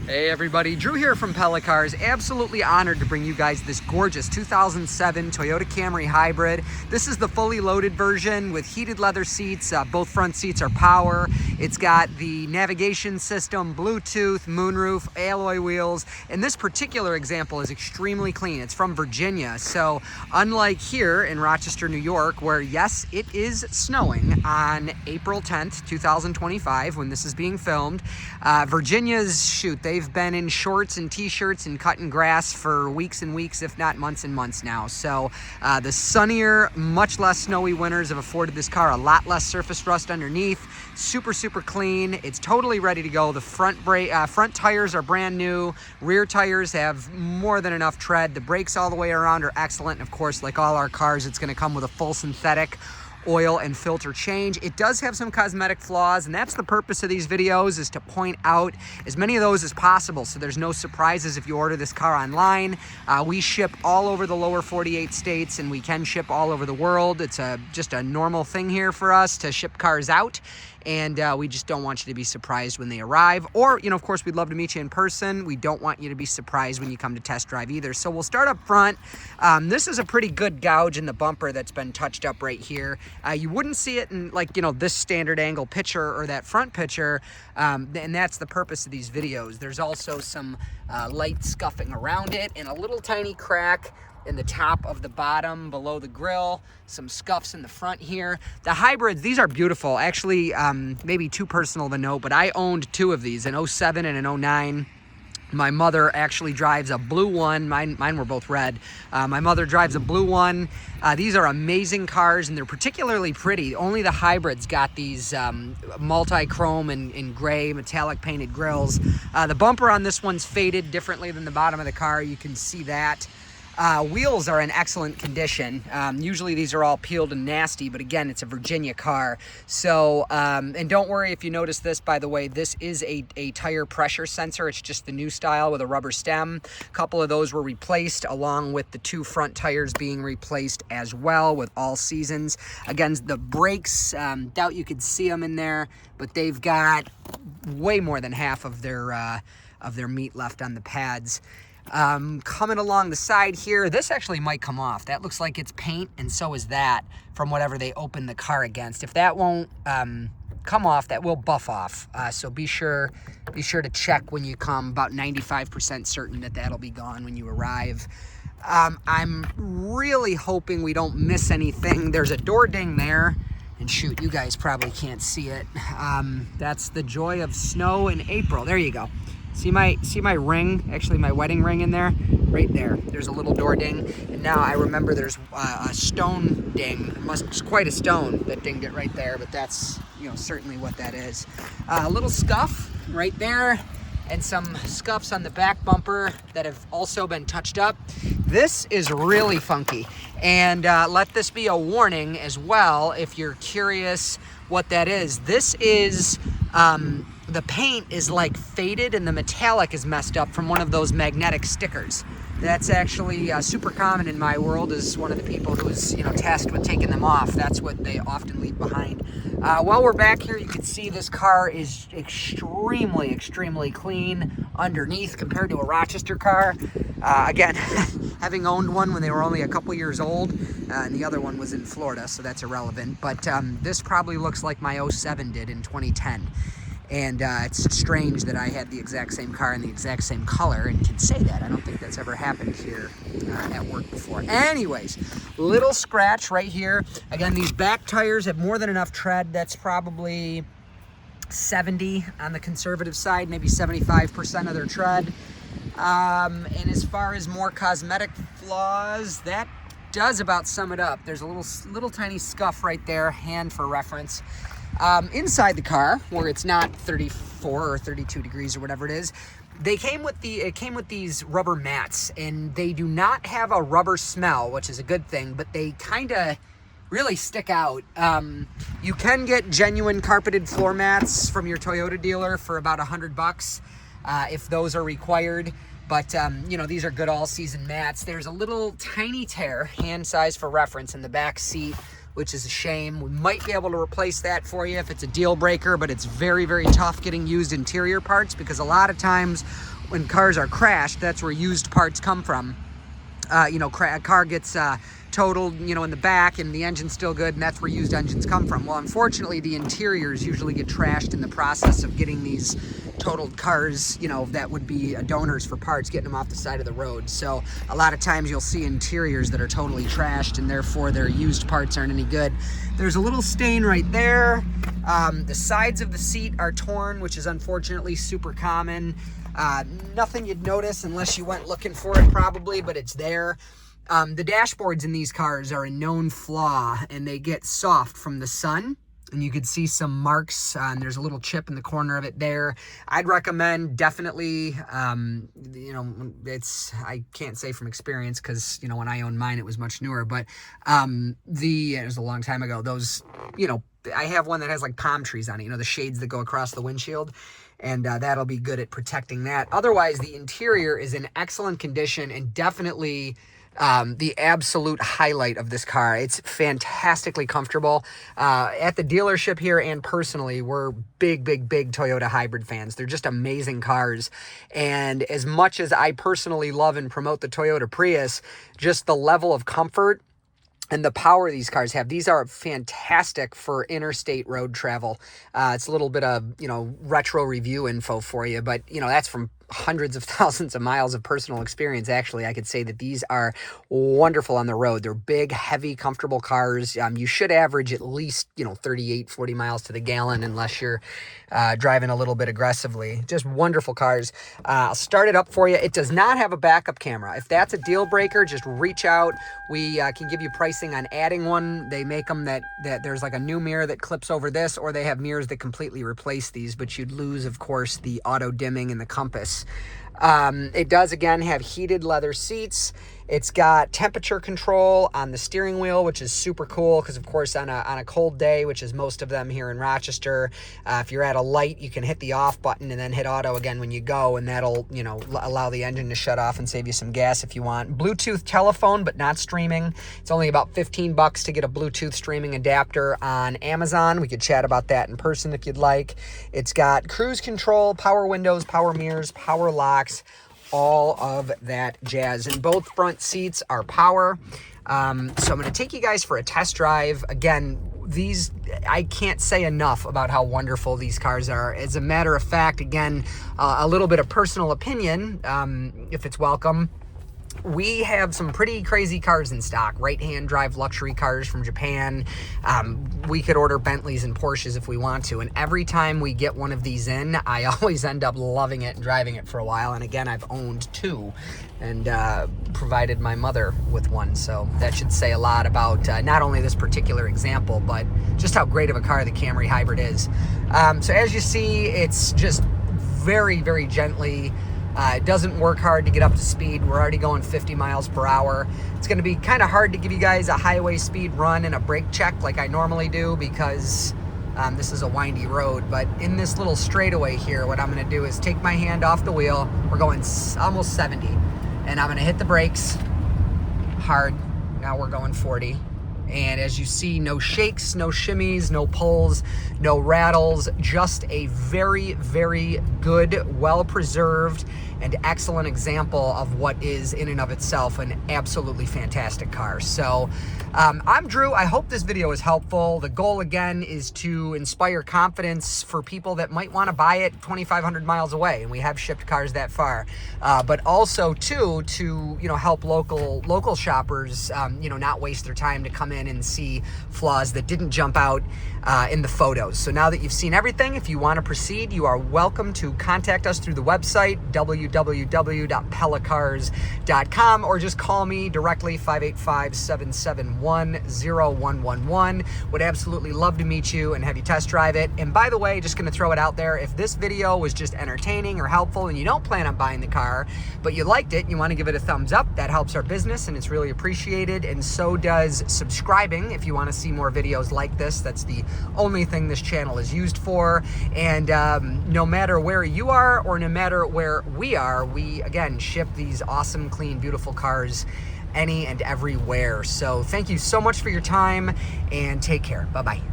Hey everybody, Drew here from Pella Cars. Absolutely honored to bring you guys this gorgeous 2007 Toyota Camry Hybrid. This is the fully loaded version with heated leather seats. Both front seats are power. It's got the navigation system, Bluetooth, moonroof, alloy wheels, and this particular example is extremely clean. It's from Virginia, so unlike here in Rochester, New York, where yes, it is snowing on April 10th, 2025 when this is being filmed, Virginia's, they've been in shorts and t-shirts and cutting grass for weeks and weeks, if not months and months now. So the sunnier, much less snowy winters have afforded this car a lot less surface rust underneath. Super clean. It's totally ready to go. The front tires are brand new. Rear tires have more than enough tread. The brakes all the way around are excellent. And of course, like all our cars, it's going to come with a full synthetic oil and filter change. It does have some cosmetic flaws, and that's the purpose of these videos, is to point out as many of those as possible so there's no surprises if you order this car online. We ship all over the lower 48 states, and we can ship all over the world. It's just a normal thing here for us to ship cars out, and we just don't want you to be surprised when they arrive. Or, you know, of course, we'd love to meet you in person. We don't want you to be surprised when you come to test drive either. So we'll start up front. This is a pretty good gouge in the bumper that's been touched up right here. You wouldn't see it in, like, you know, this standard angle picture or that front picture, and that's the purpose of these videos. There's also some light scuffing around it and a little tiny crack in the top of the bottom below the grill, some scuffs in the front here. The hybrids, these are beautiful. Actually, maybe too personal to note, but I owned two of these, an 07 and an 09. My mother actually drives a blue one. Mine were both red. My mother drives a blue one. These are amazing cars, and they're particularly pretty. Only the hybrids got these multi-chrome and gray metallic painted grills. The bumper on this one's faded differently than the bottom of the car. You can see that. Wheels are in excellent condition. Usually these are all peeled and nasty, but again, it's a Virginia car. So, and don't worry if you notice this, by the way, this is a tire pressure sensor. It's just the new style with a rubber stem. A couple of those were replaced, along with the two front tires being replaced as well with all seasons. Again, the brakes, doubt you could see them in there, but they've got way more than half of their meat left on the pads. Coming along the side here, this actually might come off. That looks like it's paint, and so is that from whatever they opened the car against. If that won't come off, that will buff off. So be sure to check when you come. About 95% certain that that'll be gone when you arrive. I'm really hoping we don't miss anything. There's a door ding there. And shoot, you guys probably can't see it. That's the joy of snow in April. There you go. See my ring, actually my wedding ring in there? Right there. There's a little door ding. And now I remember there's a stone ding. It's quite a stone that dinged it right there, but that's, you know, certainly what that is. A little scuff right there, and some scuffs on the back bumper that have also been touched up. This is really funky. And let this be a warning as well if you're curious what that is. This is the paint is like faded, and the metallic is messed up from one of those magnetic stickers. That's actually super common in my world. As one of the people who's, you know, tasked with taking them off. That's what they often leave behind. While we're back here, you can see this car is extremely clean underneath compared to a Rochester car. Again, having owned one when they were only a couple years old, and the other one was in Florida, so that's irrelevant. But this probably looks like my 07 did in 2010. And it's strange that I had the exact same car in the exact same color and can say that. I don't think that's ever happened here at work before. Anyways, little scratch right here. Again, these back tires have more than enough tread. That's probably 70 on the conservative side, maybe 75% of their tread. And as far as more cosmetic flaws, that does about sum it up. There's a little tiny scuff right there, hand for reference. Inside the car, where it's not 34 or 32 degrees or whatever it is, it came with these rubber mats, and they do not have a rubber smell, which is a good thing, but they kind of really stick out. You can get genuine carpeted floor mats from your Toyota dealer for about $100 if those are required. But, you know, these are good all-season mats. There's a little tiny tear, hand size for reference, in the back seat which is a shame. We might be able to replace that for you if it's a deal breaker, but it's very, very tough getting used interior parts because a lot of times when cars are crashed, that's where used parts come from. You know, a car gets totaled, you know, in the back and the engine's still good, and that's where used engines come from. Well, unfortunately, the interiors usually get trashed in the process of getting these totaled cars, you know, that would be donors for parts, getting them off the side of the road. So a lot of times you'll see interiors that are totally trashed, and therefore their used parts aren't any good. There's a little stain right there. The sides of the seat are torn, which is unfortunately super common. Nothing you'd notice unless you went looking for it probably, but it's there. The dashboards in these cars are a known flaw, and they get soft from the sun, and you could see some marks, and there's a little chip in the corner of it there. I'd recommend definitely, you know, I can't say from experience because, you know, when I owned mine, it was much newer, but it was a long time ago. Those, you know, I have one that has like palm trees on it, you know, the shades that go across the windshield. And that'll be good at protecting that. Otherwise, the interior is in excellent condition and definitely the absolute highlight of this car. It's fantastically comfortable. At the dealership here and personally, we're big Toyota hybrid fans. They're just amazing cars. And as much as I personally love and promote the Toyota Prius, just the level of comfort and the power these cars have. These are fantastic for interstate road travel. It's a little bit of, you know, retro review info for you, but, you know, that's from hundreds of thousands of miles of personal experience. Actually, I could say that these are wonderful on the road. They're big, heavy, comfortable cars. You should average at least, you know, 38, 40 miles to the gallon unless you're driving a little bit aggressively. Just wonderful cars. I'll start it up for you. It does not have a backup camera. If that's a deal breaker, just reach out. We can give you pricing on adding one. They make them that there's like a new mirror that clips over this, or they have mirrors that completely replace these, but you'd lose, of course, the auto dimming and the compass. It does, again, have heated leather seats. It's got temperature control on the steering wheel, which is super cool because, of course, on a cold day, which is most of them here in Rochester, if you're at a light, you can hit the off button and then hit auto again when you go, and that'll, you know, allow the engine to shut off and save you some gas if you want. Bluetooth telephone, but not streaming. It's only about $15 to get a Bluetooth streaming adapter on Amazon. We could chat about that in person if you'd like. It's got cruise control, power windows, power mirrors, power locks, all of that jazz. And both front seats are power. So I'm going to take you guys for a test drive. Again, these, I can't say enough about how wonderful these cars are. As a matter of fact, again, a little bit of personal opinion, if it's welcome. We have some pretty crazy cars in stock, right-hand drive luxury cars from Japan. We could order Bentleys and Porsches if we want to. And every time we get one of these in, I always end up loving it and driving it for a while. And again, I've owned two and provided my mother with one. So that should say a lot about not only this particular example, but just how great of a car the Camry Hybrid is. So as you see, it's just very gently. It doesn't work hard to get up to speed. We're already going 50 miles per hour. It's going to be kind of hard to give you guys a highway speed run and a brake check like I normally do because this is a windy road. But in this little straightaway here, what I'm going to do is take my hand off the wheel. We're going almost 70. And I'm going to hit the brakes hard. Now we're going 40. And as you see, no shakes, no shimmies, no pulls, no rattles, just a very good, well-preserved, and excellent example of what is in and of itself an absolutely fantastic car. So I'm Drew. I hope this video is helpful. The goal, again, is to inspire confidence for people that might want to buy it 2,500 miles away, and we have shipped cars that far. But also, too, to, you know, help local shoppers, you know, not waste their time to come in and see flaws that didn't jump out in the photos. So now that you've seen everything, if you want to proceed, you are welcome to contact us through the website, www.pellacars.com, or just call me directly, 585-771-0111. Would absolutely love to meet you and have you test drive it. And by the way, just going to throw it out there, if this video was just entertaining or helpful and you don't plan on buying the car, but you liked it, you want to give it a thumbs up, that helps our business and it's really appreciated. And so does subscribing if you want to see more videos like this. That's the only thing this channel is used for. And no matter where you are or no matter where we are, we again ship these awesome, clean, beautiful cars any and everywhere. So thank you so much for your time and take care. Bye-bye.